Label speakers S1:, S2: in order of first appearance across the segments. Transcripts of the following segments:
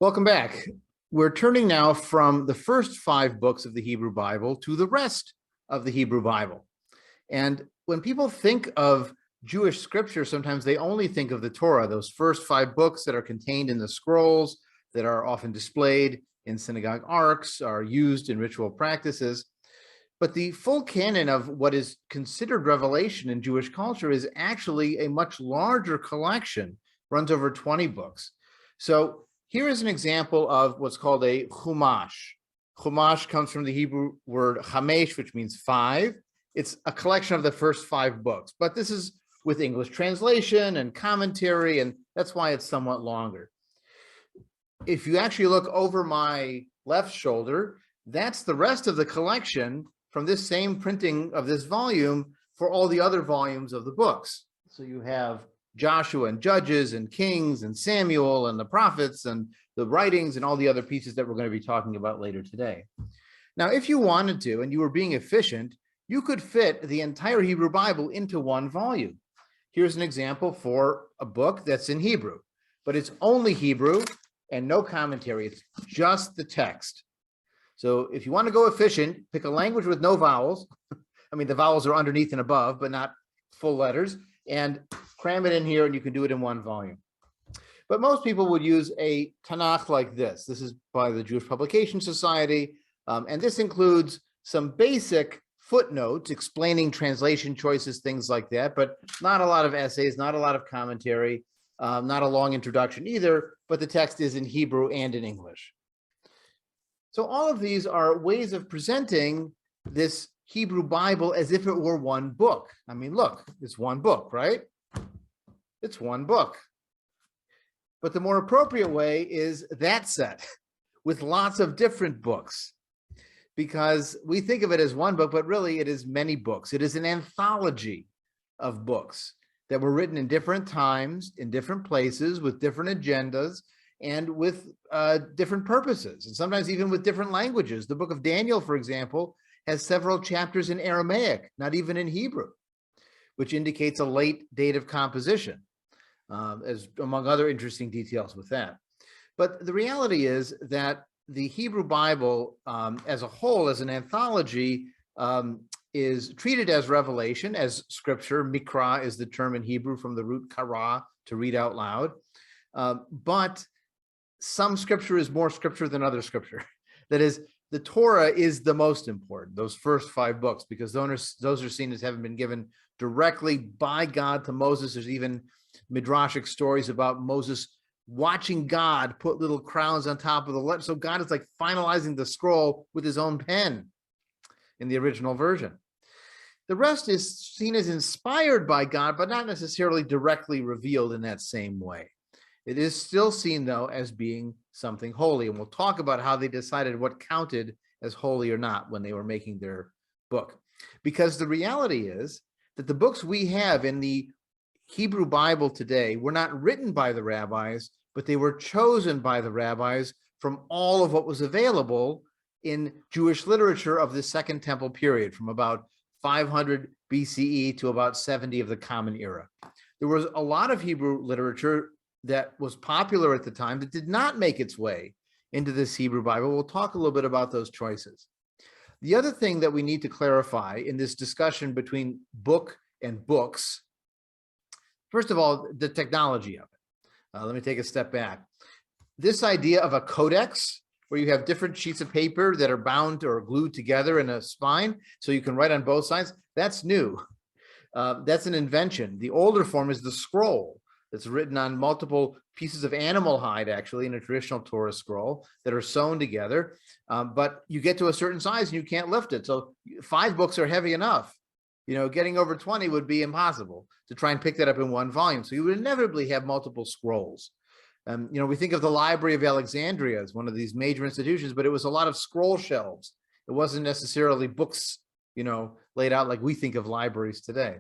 S1: Welcome back. We're turning now from the first 5 books of the Hebrew Bible to the rest of the Hebrew Bible. And when people think of Jewish scripture, sometimes they only think of the Torah, those first 5 books that are contained in the scrolls that are often displayed in synagogue arks, are used in ritual practices. But the full canon of what is considered revelation in Jewish culture is actually a much larger collection, runs over 20 books. So here is an example of what's called a chumash. Chumash comes from the Hebrew word chamesh, which means 5. It's a collection of the first 5 books, but this is with English translation and commentary, and that's why it's somewhat longer. If you actually look over my left shoulder, that's the rest of the collection from this same printing of this volume for all the other volumes of the books. So you have Joshua and Judges and Kings and Samuel and the prophets and the writings and all the other pieces that we're going to be talking about later today. Now, if you wanted to, and you were being efficient, you could fit the entire Hebrew Bible into one volume. Here's an example for a book that's in Hebrew, but it's only Hebrew and no commentary. It's just the text. So if you want to go efficient, pick a language with no vowels. I mean, the vowels are underneath and above, but not full letters, and cram it in here, and you can do it in one volume. But most people would use a Tanakh like this. This is by the Jewish Publication Society, and this includes some basic footnotes explaining translation choices, things like that, but not a lot of essays, not a lot of commentary, not a long introduction either, but the text is in Hebrew and in English. So all of these are ways of presenting this Hebrew Bible as if it were one book. I mean, look, it's one book, right? It's one book. But the more appropriate way is that set with lots of different books, because we think of it as one book, but really it is many books. It is an anthology of books that were written in different times, in different places, with different agendas, and with different purposes, and sometimes even with different languages. The book of Daniel, for example, has several chapters in Aramaic, not even in Hebrew, which indicates a late date of composition, as among other interesting details with that. But the reality is that the Hebrew Bible as a whole, as an anthology, is treated as revelation, as scripture. Mikra is the term in Hebrew from the root kara, to read out loud. But some scripture is more scripture than other scripture. That is, the Torah is the most important, those first 5 books, because those are seen as having been given directly by God to Moses. There's even midrashic stories about Moses watching God put little crowns on top of the letter. So God is like finalizing the scroll with his own pen in the original version. The rest is seen as inspired by God, but not necessarily directly revealed in that same way. It is still seen, though, as being something holy, and we'll talk about how they decided what counted as holy or not when they were making their book. Because the reality is that the books we have in the Hebrew Bible today were not written by the rabbis, but they were chosen by the rabbis from all of what was available in Jewish literature of the Second Temple period, from about 500 BCE to about 70 of the Common Era. There was a lot of Hebrew literature that was popular at the time that did not make its way into this Hebrew Bible. We'll talk a little bit about those choices. The other thing that we need to clarify in this discussion between book and books, first of all, the technology of it. Let me take a step back. This idea of a codex, where you have different sheets of paper that are bound or glued together in a spine, so you can write on both sides, that's new. That's an invention. The older form is the scroll. That's written on multiple pieces of animal hide, actually, in a traditional Torah scroll that are sewn together. But you get to a certain size and you can't lift it. So 5 books are heavy enough. You know, getting over 20 would be impossible to try and pick that up in one volume. So you would inevitably have multiple scrolls. You know, we think of the Library of Alexandria as one of these major institutions, but it was a lot of scroll shelves. It wasn't necessarily books, you know, laid out like we think of libraries today.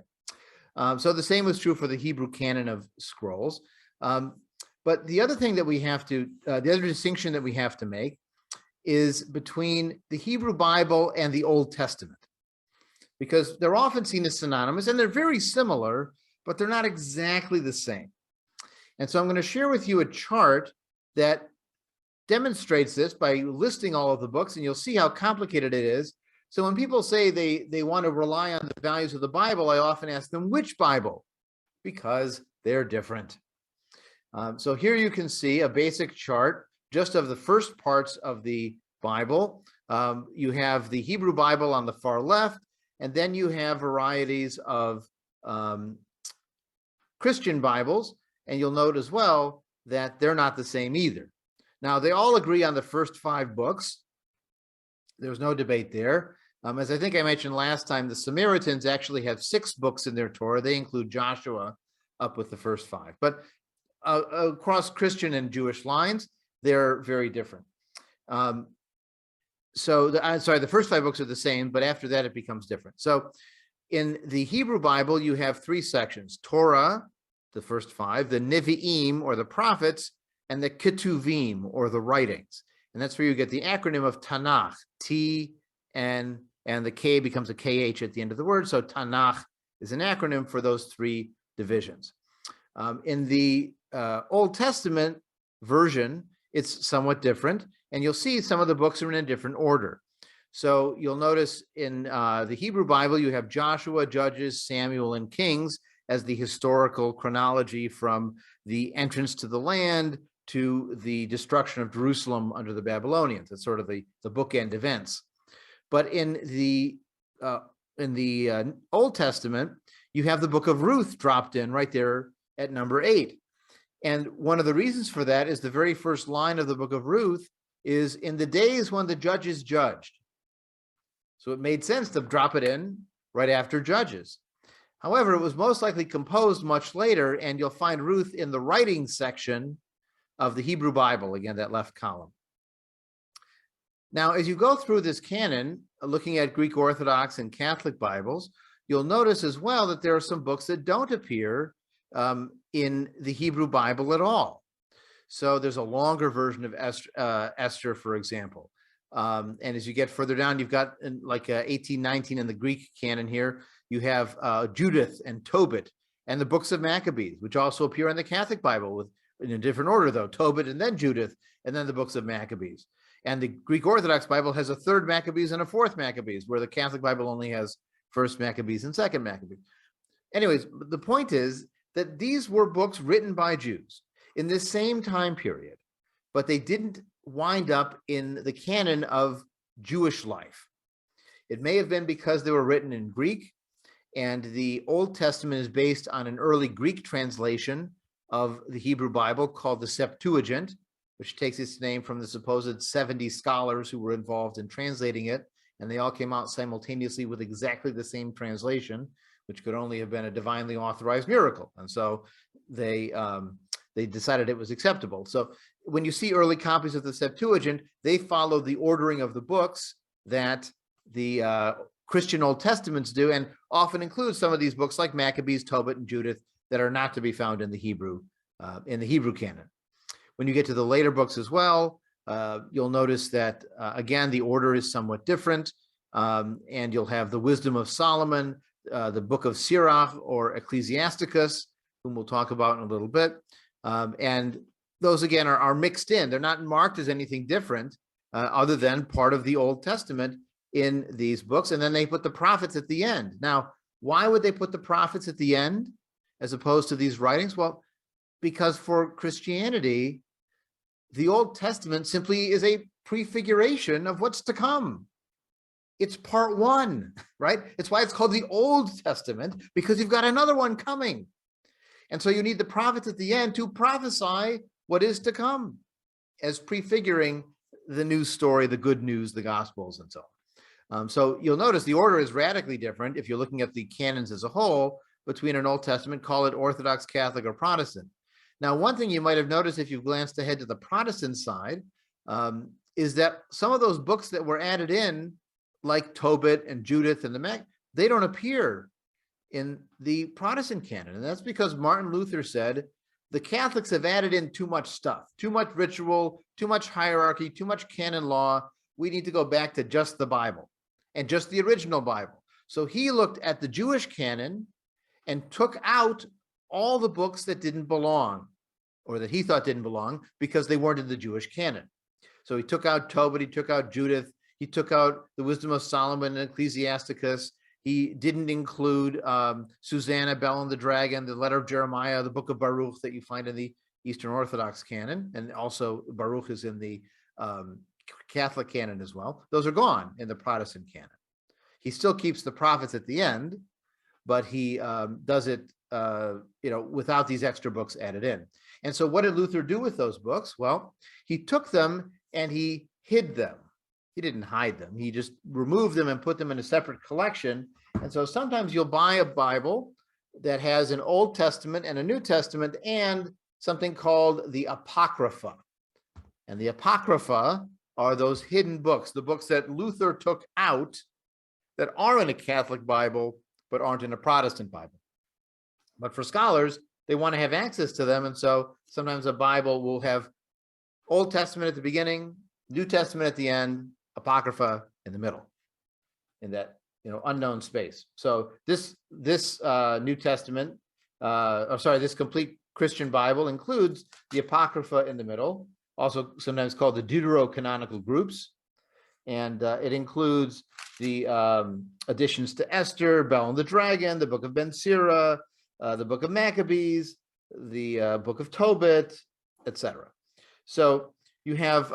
S1: So the same was true for the Hebrew canon of scrolls. But the other thing that we have to, the other distinction that we have to make is between the Hebrew Bible and the Old Testament, because they're often seen as synonymous, and they're very similar, but they're not exactly the same. And so I'm going to share with you a chart that demonstrates this by listing all of the books, and you'll see how complicated it is. So when people say they want to rely on the values of the Bible, I often ask them, which Bible? Because they're different. So here you can see a basic chart just of the first parts of the Bible. You have the Hebrew Bible on the far left, and then you have varieties of Christian Bibles, and you'll note as well that they're not the same either. Now, they all agree on the first 5 books. There's no debate there. As I think I mentioned last time, the Samaritans actually have 6 books in their Torah. They include Joshua up with the first 5. But across Christian and Jewish lines, they're very different. The first 5 books are the same, but after that, it becomes different. So in the Hebrew Bible, you have 3 sections: Torah, the first 5, the Nevi'im, or the prophets, and the Ketuvim, or the writings. And that's where you get the acronym of Tanakh, T-N, and the K becomes a KH at the end of the word. So Tanakh is an acronym for those 3 divisions. In the Old Testament version, it's somewhat different, and you'll see some of the books are in a different order. So you'll notice in the Hebrew Bible, you have Joshua, Judges, Samuel, and Kings as the historical chronology from the entrance to the land to the destruction of Jerusalem under the Babylonians. That's sort of the bookend events. But in the Old Testament, you have the book of Ruth dropped in right there at number 8. And one of the reasons for that is the very first line of the book of Ruth is, in the days when the judges judged. So it made sense to drop it in right after Judges. However, it was most likely composed much later, and you'll find Ruth in the writing section of the Hebrew Bible, again, that left column. Now, as you go through this canon, looking at Greek Orthodox and Catholic Bibles, you'll notice as well that there are some books that don't appear in the Hebrew Bible at all. So there's a longer version of Esther, for example. And as you get further down, you've got like 1819 in the Greek canon here, you have Judith and Tobit and the books of Maccabees, which also appear in the Catholic Bible in a different order, though: Tobit and then Judith, and then the books of Maccabees. And the Greek Orthodox Bible has a 3rd Maccabees and a 4th Maccabees, where the Catholic Bible only has 1st Maccabees and 2nd Maccabees. Anyways, the point is that these were books written by Jews in this same time period, but they didn't wind up in the canon of Jewish life. It may have been because they were written in Greek, and the Old Testament is based on an early Greek translation of the Hebrew Bible called the Septuagint, which takes its name from the supposed 70 scholars who were involved in translating it, and they all came out simultaneously with exactly the same translation, which could only have been a divinely authorized miracle. And so they decided it was acceptable. So when you see early copies of the Septuagint, they follow the ordering of the books that the Christian Old Testaments do, and often include some of these books like Maccabees, Tobit, and Judith that are not to be found in the Hebrew canon. When you get to the later books as well, you'll notice that, again, the order is somewhat different, and you'll have the Wisdom of Solomon, the book of Sirach or Ecclesiasticus, whom we'll talk about in a little bit. And those, again, are mixed in. They're not marked as anything different other than part of the Old Testament in these books. And then they put the prophets at the end. Now, why would they put the prophets at the end as opposed to these writings? Well, because for Christianity, the Old Testament simply is a prefiguration of what's to come. It's part 1, right? It's why it's called the Old Testament, because you've got another one coming. And so you need the prophets at the end to prophesy what is to come, as prefiguring the news story, the good news, the Gospels, and so on. So you'll notice the order is radically different if you're looking at the canons as a whole between an Old Testament, call it Orthodox, Catholic, or Protestant. Now, one thing you might have noticed if you've glanced ahead to the Protestant side is that some of those books that were added in, like Tobit and Judith and they don't appear in the Protestant canon. And that's because Martin Luther said the Catholics have added in too much stuff, too much ritual, too much hierarchy, too much canon law. We need to go back to just the Bible and just the original Bible. So he looked at the Jewish canon and took out all the books that didn't belong, or that he thought didn't belong, because they weren't in the Jewish canon. So he took out Tobit, he took out Judith, he took out the Wisdom of Solomon and Ecclesiasticus. He didn't include Susanna, Bel and the Dragon, the letter of Jeremiah, the book of Baruch that you find in the Eastern Orthodox canon, and also Baruch is in the Catholic canon as well. Those are gone in the Protestant canon. He still keeps the prophets at the end, but he does it without these extra books added in. And so what did Luther do with those books? Well, he took them and he hid them. He didn't hide them. He just removed them and put them in a separate collection. And so sometimes you'll buy a Bible that has an Old Testament and a New Testament and something called the Apocrypha. And the Apocrypha are those hidden books, the books that Luther took out that are in a Catholic Bible, but aren't in a Protestant Bible. But for scholars, they want to have access to them. And so sometimes a Bible will have Old Testament at the beginning, New Testament at the end, Apocrypha in the middle, in that unknown space. So this New Testament, this complete Christian Bible includes the Apocrypha in the middle, also sometimes called the deuterocanonical groups. And it includes the additions to Esther, Bel and the Dragon, the book of Ben Sira, the book of Maccabees, the book of Tobit, etc. So you have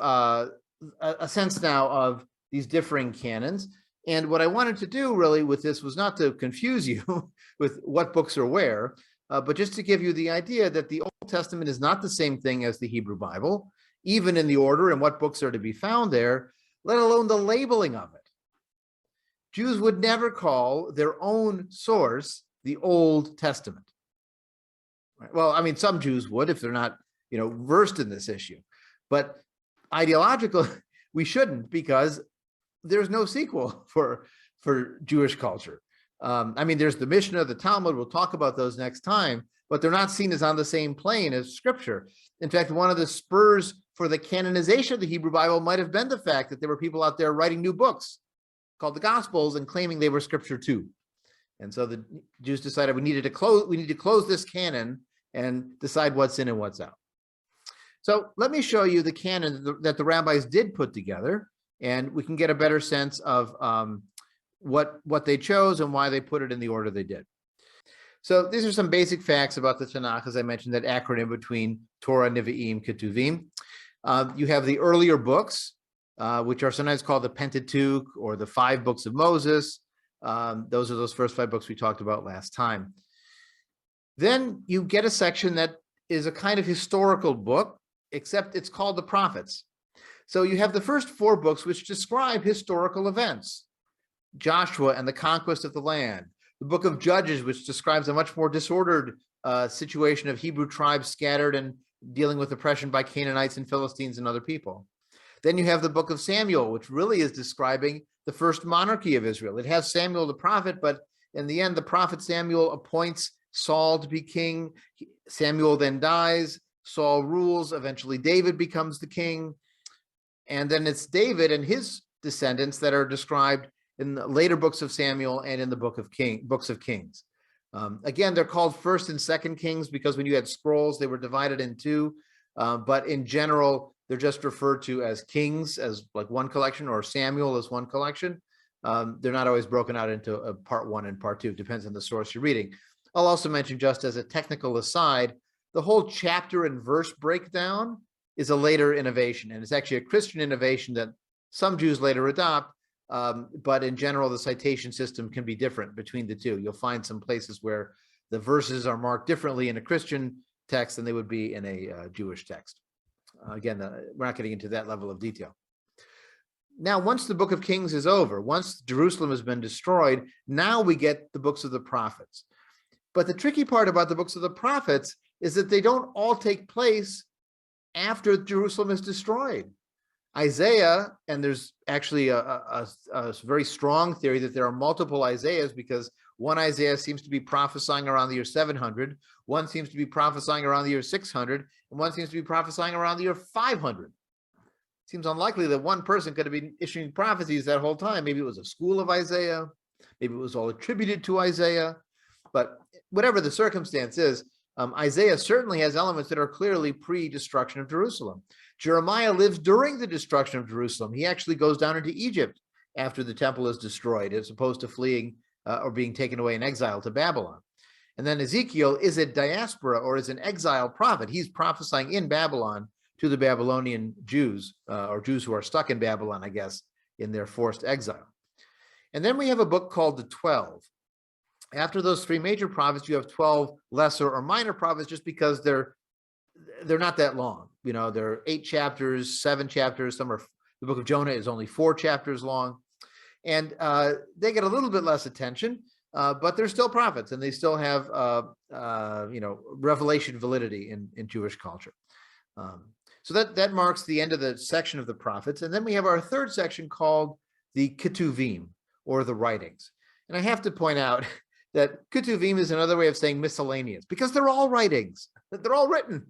S1: a sense now of these differing canons. And what I wanted to do really with this was not to confuse you with what books are where, but just to give you the idea that the Old Testament is not the same thing as the Hebrew Bible, even in the order and what books are to be found there, let alone the labeling of it. Jews would never call their own source the Old Testament. Right? Well, I mean, some Jews would if they're not, versed in this issue. But ideological, we shouldn't, because there's no sequel for Jewish culture. I mean, there's the Mishnah, the Talmud, we'll talk about those next time, but they're not seen as on the same plane as Scripture. In fact, one of the spurs for the canonization of the Hebrew Bible might have been the fact that there were people out there writing new books called the Gospels and claiming they were Scripture too. And so the Jews decided we need to close this canon and decide what's in and what's out. So let me show you the canon that the rabbis did put together, and we can get a better sense of what they chose and why they put it in the order they did. So these are some basic facts about the Tanakh, as I mentioned, that acronym between Torah, Nevi'im, Ketuvim. You have the earlier books, which are sometimes called the Pentateuch or the 5 books of Moses. Those are those first 5 books we talked about last time. Then you get a section that is a kind of historical book, except it's called the prophets. So you have the first 4 books which describe historical events. Joshua and the conquest of the land. The book of Judges, which describes a much more disordered situation of Hebrew tribes scattered and dealing with oppression by Canaanites and Philistines and other people. Then you have the book of Samuel, which really is describing the first monarchy of Israel. It has Samuel the prophet, but in the end, the prophet Samuel appoints Saul to be king. Samuel then dies. Saul rules. Eventually, David becomes the king. And then it's David and his descendants that are described in the later books of Samuel and in the books of Kings. Again, they're called First and Second Kings because when you had scrolls, they were divided in 2. But in general, they're just referred to as Kings, as like one collection, or Samuel as one collection. They're not always broken out into part 1 and part 2. Depends on the source you're reading. I'll also mention, just as a technical aside, the whole chapter and verse breakdown is a later innovation, and it's actually a Christian innovation that some Jews later adopt. But in general, the citation system can be different between the two. You'll find some places where the verses are marked differently in a Christian text than they would be in a Jewish text. Again, we're not getting into that level of detail. Now, once the book of Kings is over, once Jerusalem has been destroyed, now we get the books of the prophets. But the tricky part about the books of the prophets is that they don't all take place after Jerusalem is destroyed. Isaiah, and there's actually a very strong theory that there are multiple Isaiahs, because one Isaiah seems to be prophesying around the year 700, one seems to be prophesying around the year 600, and one seems to be prophesying around the year 500. Seems unlikely that one person could have been issuing prophecies that whole time. Maybe it was a school of Isaiah, maybe it was all attributed to Isaiah, but whatever the circumstance is, Isaiah certainly has elements that are clearly pre-destruction of Jerusalem. Jeremiah lives during the destruction of Jerusalem. He actually goes down into Egypt after the temple is destroyed, as opposed to fleeing or being taken away in exile to Babylon. And then Ezekiel is a diaspora or is an exile prophet. He's prophesying in Babylon to the Babylonian Jews, or Jews who are stuck in Babylon, I guess, in their forced exile. And then we have a book called the 12. After those three major prophets, you have 12 lesser or minor prophets, just because they're not that long. You know, they're 8 chapters, 7 chapters. The book of Jonah is only 4 chapters long. And they get a little bit less attention, but they're still prophets, and they still have, revelation validity in Jewish culture. So that marks the end of the section of the prophets. And then we have our third section called the Ketuvim, or the writings. And I have to point out that Ketuvim is another way of saying miscellaneous, because they're all writings. They're all written.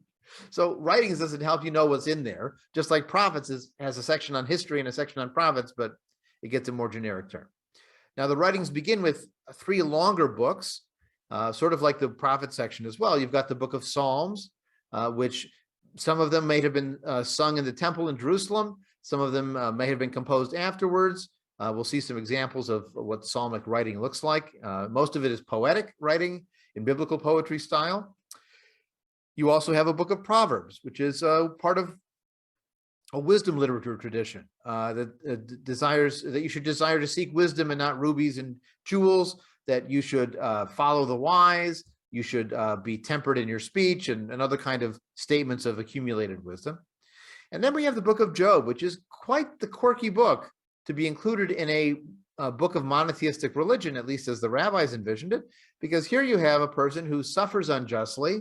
S1: So writings doesn't help you know what's in there, just like prophets has a section on history and a section on prophets, but it gets a more generic term. Now, the writings begin with 3 longer books, sort of like the prophet section as well. You've got the book of Psalms, which some of them may have been sung in the temple in Jerusalem. Some of them may have been composed afterwards. We'll see some examples of what psalmic writing looks like. Most of it is poetic writing in biblical poetry style. You also have a book of Proverbs, which is part of a wisdom literature tradition that desires that you should desire to seek wisdom and not rubies and jewels, that you should follow the wise, you should be tempered in your speech, and other kind of statements of accumulated wisdom. And then we have the book of Job, which is quite the quirky book to be included in a book of monotheistic religion, at least as the rabbis envisioned it, because here you have a person who suffers unjustly,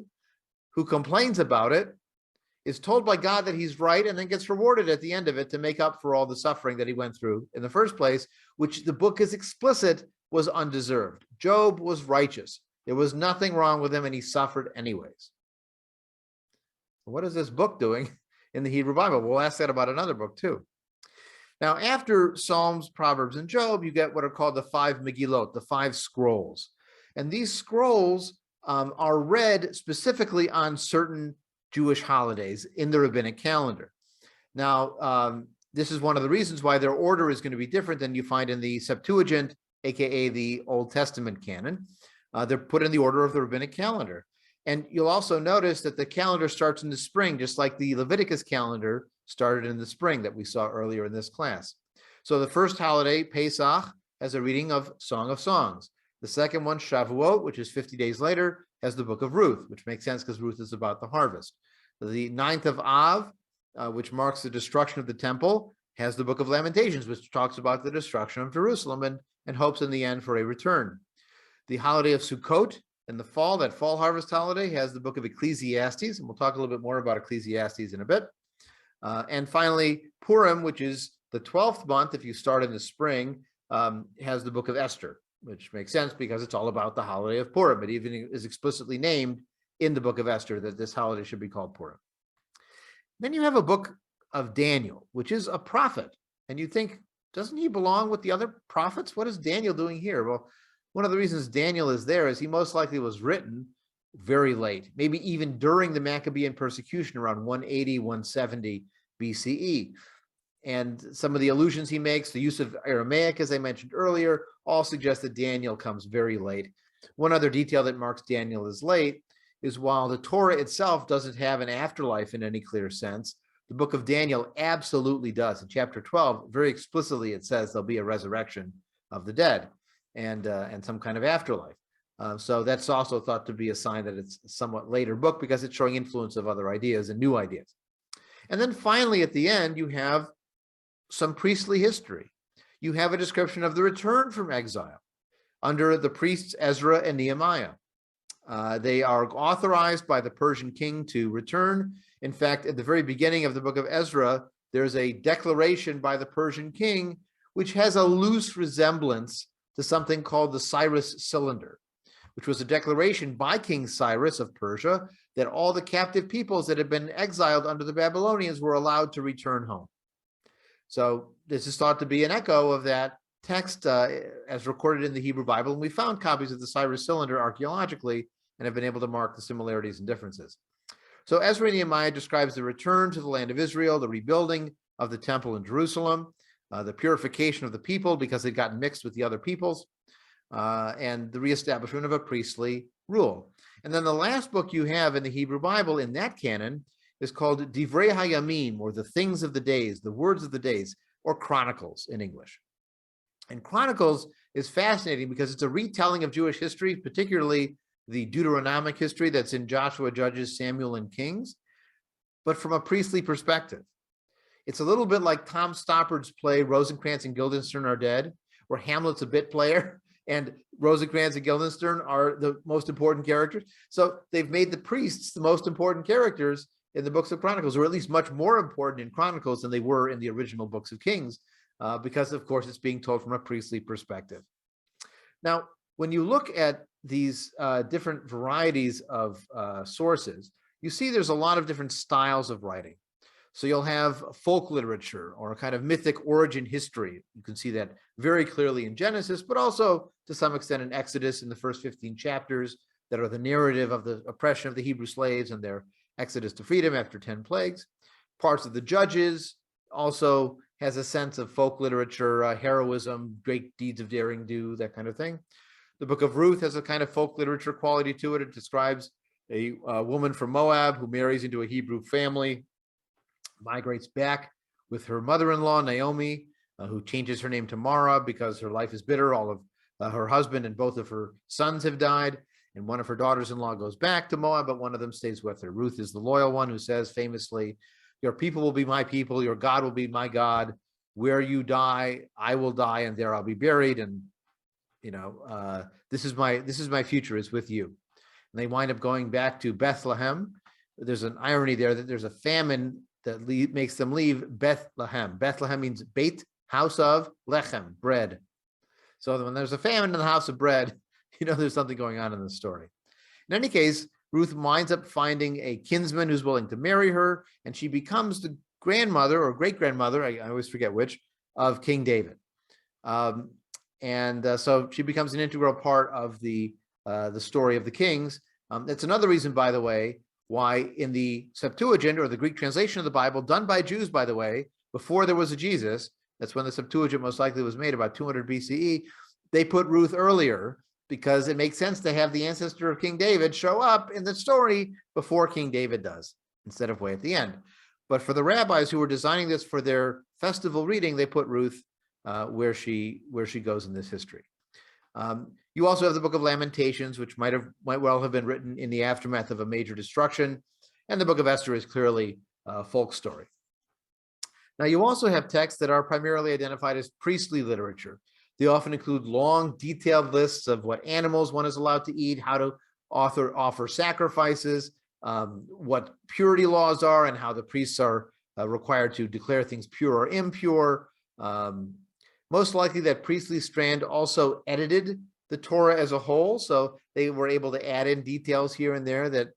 S1: who complains about it, is told by God that he's right, and then gets rewarded at the end of it to make up for all the suffering that he went through in the first place, which the book is explicit was undeserved. Job was righteous. There was nothing wrong with him, and he suffered anyways. What is this book doing in the Hebrew Bible? We'll ask that about another book too. Now, after Psalms, Proverbs, and Job, you get what are called the 5 Megillot, the 5 scrolls. And these scrolls are read specifically on certain Jewish holidays in the rabbinic calendar. Now, this is one of the reasons why their order is going to be different than you find in the Septuagint, aka the Old Testament canon. They're put in the order of the rabbinic calendar. And you'll also notice that the calendar starts in the spring, just like the Leviticus calendar started in the spring that we saw earlier in this class. So the first holiday, Pesach, has a reading of Song of Songs. The second one, Shavuot, which is 50 days later, has the book of Ruth, which makes sense because Ruth is about the harvest. The 9th of Av, which marks the destruction of the temple, has the book of Lamentations, which talks about the destruction of Jerusalem and hopes in the end for a return. The holiday of Sukkot in the fall, that fall harvest holiday, has the book of Ecclesiastes, and we'll talk a little bit more about Ecclesiastes in a bit. And finally, Purim, which is the 12th month, if you start in the spring, has the book of Esther, which makes sense because it's all about the holiday of Purim. It even is explicitly named in the book of Esther that this holiday should be called Purim. Then you have a book of Daniel, which is a prophet. And you think, doesn't he belong with the other prophets? What is Daniel doing here? Well, one of the reasons Daniel is there is he most likely was written very late, maybe even during the Maccabean persecution around 180, 170 BCE. And some of the allusions he makes, the use of Aramaic, as I mentioned earlier, all suggest that Daniel comes very late. One other detail that marks Daniel as late is while the Torah itself doesn't have an afterlife in any clear sense, the book of Daniel absolutely does. In chapter 12, very explicitly, it says there'll be a resurrection of the dead and some kind of afterlife. So that's also thought to be a sign that it's a somewhat later book because it's showing influence of other ideas and new ideas. And then finally, at the end, you have some priestly history. You have a description of the return from exile under the priests Ezra and Nehemiah. They are authorized by the Persian king to return. In fact, at the very beginning of the book of Ezra, there's a declaration by the Persian king, which has a loose resemblance to something called the Cyrus Cylinder, which was a declaration by King Cyrus of Persia that all the captive peoples that had been exiled under the Babylonians were allowed to return home. So this is thought to be an echo of that text as recorded in the Hebrew Bible. And we found copies of the Cyrus Cylinder archaeologically and have been able to mark the similarities and differences. So Ezra and Nehemiah describes the return to the land of Israel, the rebuilding of the temple in Jerusalem, the purification of the people because they'd gotten mixed with the other peoples, and the reestablishment of a priestly rule. And then the last book you have in the Hebrew Bible in that canon is called Divrei Hayamim, or the things of the days, the words of the days, or Chronicles in English. And Chronicles is fascinating because it's a retelling of Jewish history, particularly the Deuteronomic history that's in Joshua, Judges, Samuel, and Kings, but from a priestly perspective. It's a little bit like Tom Stoppard's play Rosencrantz and Guildenstern Are Dead, where Hamlet's a bit player and Rosencrantz and Guildenstern are the most important characters. So they've made the priests the most important characters in the books of Chronicles, or at least much more important in Chronicles than they were in the original books of Kings, because of course it's being told from a priestly perspective. Now, when you look at these different varieties of sources, you see there's a lot of different styles of writing. So you'll have folk literature or a kind of mythic origin history. You can see that very clearly in Genesis, but also to some extent in Exodus in the first 15 chapters that are the narrative of the oppression of the Hebrew slaves and their exodus to freedom after 10 plagues. Parts of the Judges also has a sense of folk literature, heroism, great deeds of daring do, that kind of thing. The book of Ruth has a kind of folk literature quality to it. It describes a woman from Moab who marries into a Hebrew family, migrates back with her mother-in-law, Naomi, who changes her name to Mara because her life is bitter. All of her husband and both of her sons have died, and one of her daughters-in-law goes back to Moab, but one of them stays with her. Ruth is the loyal one who says famously, "Your people will be my people, your God will be my God. Where you die, I will die, and there I'll be buried." And this is my future is with you. And they wind up going back to Bethlehem. There's an irony there that there's a famine that makes them leave Bethlehem. Bethlehem means Beit, house of, lechem, bread. So when there's a famine in the house of bread, there's something going on in the story. In any case, Ruth winds up finding a kinsman who's willing to marry her, and she becomes the grandmother or great-grandmother, I always forget which, of King David. So she becomes an integral part of the story of the Kings. That's another reason, by the way, why in the Septuagint, or the Greek translation of the Bible, done by Jews, by the way, before there was a Jesus, that's when the Septuagint most likely was made, about 200 BCE, they put Ruth earlier because it makes sense to have the ancestor of King David show up in the story before King David does, instead of way at the end. But for the rabbis who were designing this for their festival reading, they put Ruth where she goes in this history. You also have the book of Lamentations, which might well have been written in the aftermath of a major destruction. And the book of Esther is clearly a folk story. Now, you also have texts that are primarily identified as priestly literature. They often include long, detailed lists of what animals one is allowed to eat, how to offer sacrifices, what purity laws are, and how the priests are required to declare things pure or impure. Most likely that priestly strand also edited the Torah as a whole, so they were able to add in details here and there that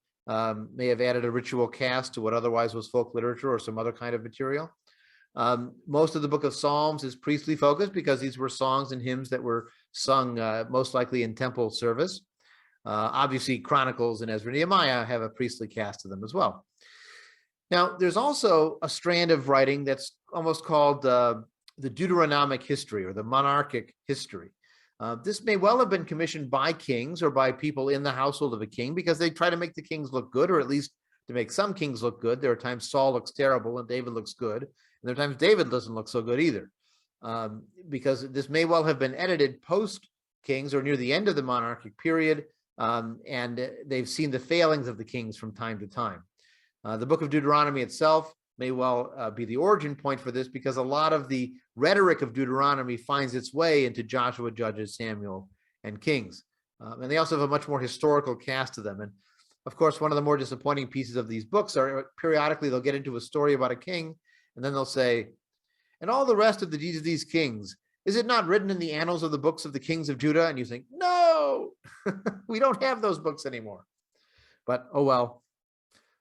S1: may have added a ritual cast to what otherwise was folk literature or some other kind of material. Most of the book of Psalms is priestly focused because these were songs and hymns that were sung most likely in temple service. Obviously, Chronicles and Ezra and Nehemiah have a priestly cast to them as well. Now, there's also a strand of writing that's almost called the Deuteronomic history, or the monarchic history. This may well have been commissioned by kings or by people in the household of a king because they try to make the kings look good, or at least to make some kings look good. There are times Saul looks terrible and David looks good. And there are times David doesn't look so good either, because this may well have been edited post-kings or near the end of the monarchic period, and they've seen the failings of the kings from time to time. The book of Deuteronomy itself may well be the origin point for this, because a lot of the rhetoric of Deuteronomy finds its way into Joshua, Judges, Samuel, and Kings. And they also have a much more historical cast to them. And of course, one of the more disappointing pieces of these books are periodically they'll get into a story about a king, and then they'll say, and all the rest of the deeds of these kings, is it not written in the annals of the books of the kings of Judah? And you think, no, we don't have those books anymore. But oh well,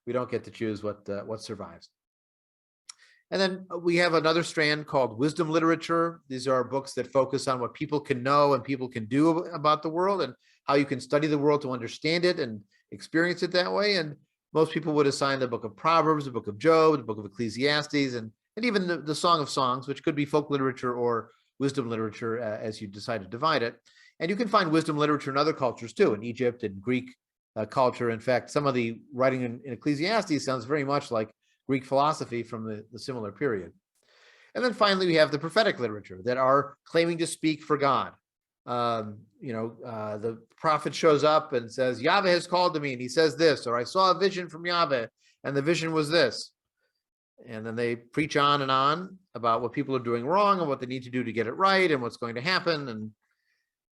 S1: we don't get to choose what survives. And then we have another strand called wisdom literature. These are books that focus on what people can know and people can do about the world, and how you can study the world to understand it and experience it that way. And most people would assign the book of Proverbs, the book of Job, the book of Ecclesiastes, and even the Song of Songs, which could be folk literature or wisdom literature as you decide to divide it. And you can find wisdom literature in other cultures too, in Egypt and Greek culture. In fact, some of the writing in Ecclesiastes sounds very much like Greek philosophy from the similar period. And then finally, we have the prophetic literature that are claiming to speak for God. The prophet shows up and says, Yavneh has called to me, and he says this, or I saw a vision from Yavneh, and the vision was this. And then they preach on and on about what people are doing wrong and what they need to do to get it right and what's going to happen.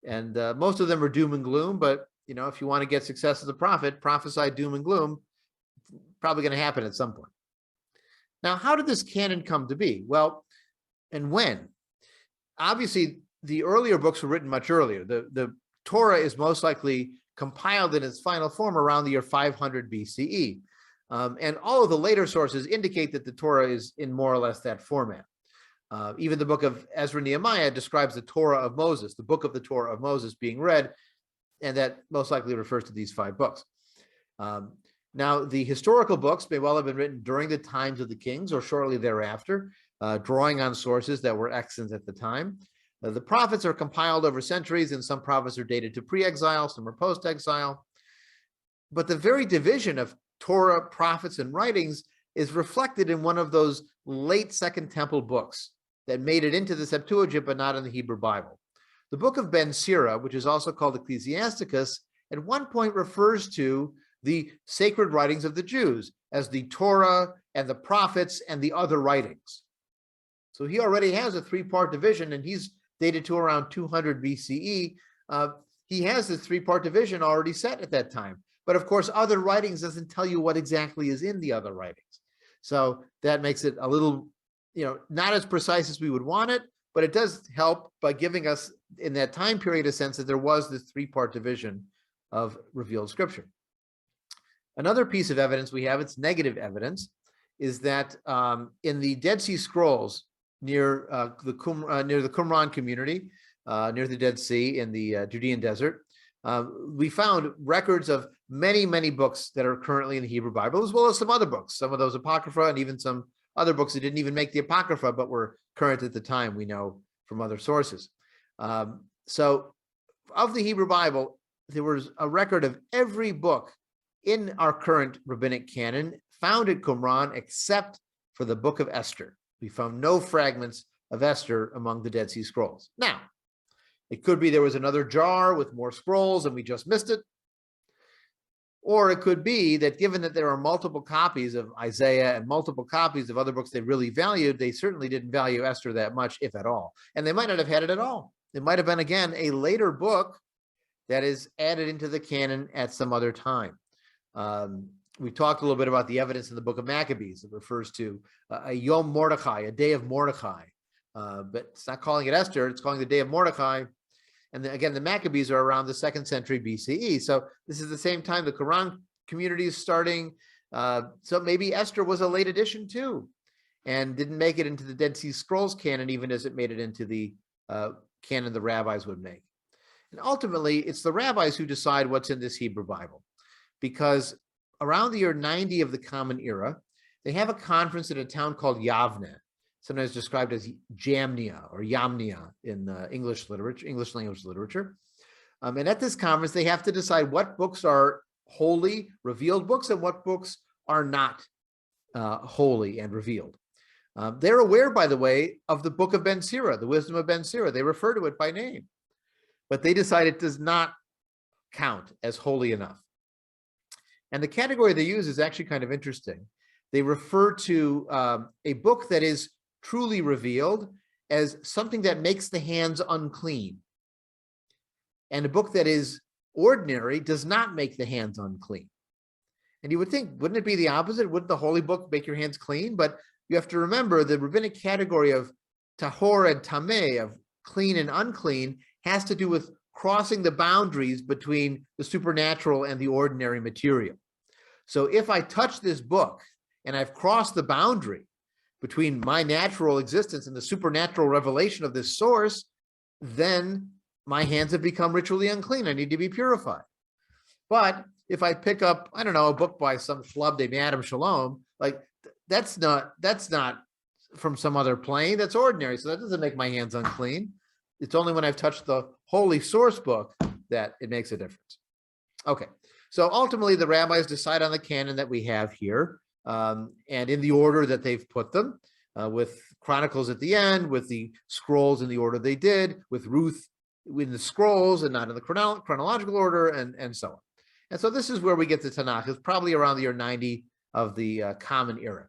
S1: And most of them are doom and gloom, but if you want to get success as a prophet, prophesy doom and gloom, probably going to happen at some point. Now, how did this canon come to be? Well, and when? Obviously, the earlier books were written much earlier. The Torah is most likely compiled in its final form around the year 500 BCE. And all of the later sources indicate that the Torah is in more or less that format. Even the book of Ezra and Nehemiah describes the Torah of Moses, the book of the Torah of Moses being read, and that most likely refers to these 5 books. Now, the historical books may well have been written during the times of the kings or shortly thereafter, drawing on sources that were extant at the time. The prophets are compiled over centuries, and some prophets are dated to pre-exile, some are post-exile. But the very division of Torah, prophets, and writings is reflected in one of those late Second Temple books that made it into the Septuagint, but not in the Hebrew Bible. The book of Ben Sira, which is also called Ecclesiasticus, at one point refers to the sacred writings of the Jews as the Torah and the prophets and the other writings. So he already has a 3-part division, and he's dated to around 200 BCE. He has this 3-part division already set at that time. But of course, other writings doesn't tell you what exactly is in the other writings. So that makes it a little, not as precise as we would want it, but it does help by giving us in that time period a sense that there was this 3-part division of revealed scripture. Another piece of evidence we have, it's negative evidence, is that in the Dead Sea Scrolls near the Qumran community, near the Dead Sea in the Judean desert, we found records of many, many books that are currently in the Hebrew Bible, as well as some other books, some of those Apocrypha and even some other books that didn't even make the Apocrypha, but were current at the time, we know from other sources. So of the Hebrew Bible, there was a record of every book in our current rabbinic canon found at Qumran, except for the book of Esther. We found no fragments of Esther among the Dead Sea Scrolls. Now, it could be there was another jar with more scrolls and we just missed it. Or it could be that given that there are multiple copies of Isaiah and multiple copies of other books they really valued, they certainly didn't value Esther that much, if at all. And they might not have had it at all. It might have been, again, a later book that is added into the canon at some other time. We talked a little bit about the evidence in the book of Maccabees. It refers to a Yom Mordechai, a day of Mordechai. But it's not calling it Esther, it's calling the day of Mordechai. And again, the Maccabees are around the 2nd century BCE. So this is the same time the Quran community is starting. So maybe Esther was a late addition too, and didn't make it into the Dead Sea Scrolls canon, even as it made it into the canon the rabbis would make. And ultimately, it's the rabbis who decide what's in this Hebrew Bible, because around the year 90 of the Common Era, they have a conference in a town called Yavneh, sometimes described as Jamnia or Yamnia in English language literature. And at this conference, they have to decide what books are holy, revealed books, and what books are not holy and revealed. They're aware, by the way, of the book of Ben Sira, the wisdom of Ben Sira. They refer to it by name, but they decide it does not count as holy enough. And the category they use is actually kind of interesting. They refer to a book that is truly revealed as something that makes the hands unclean. And a book that is ordinary does not make the hands unclean. And you would think, wouldn't it be the opposite? Wouldn't the holy book make your hands clean? But you have to remember the rabbinic category of tahor and tameh, of clean and unclean, has to do with crossing the boundaries between the supernatural and the ordinary material. So if I touch this book and I've crossed the boundary between my natural existence and the supernatural revelation of this source, then my hands have become ritually unclean. I need to be purified. But if I pick up, I don't know, a book by some schlub named Adam Shalom, like that's not from some other plane. That's ordinary. So that doesn't make my hands unclean. It's only when I've touched the holy source book that it makes a difference. Okay. So ultimately, the rabbis decide on the canon that we have here, and in the order that they've put them, with Chronicles at the end, with the scrolls in the order they did, with Ruth in the scrolls and not in the chronological order, and so on. And so this is where we get to Tanakh. It's probably around the year 90 of the Common Era.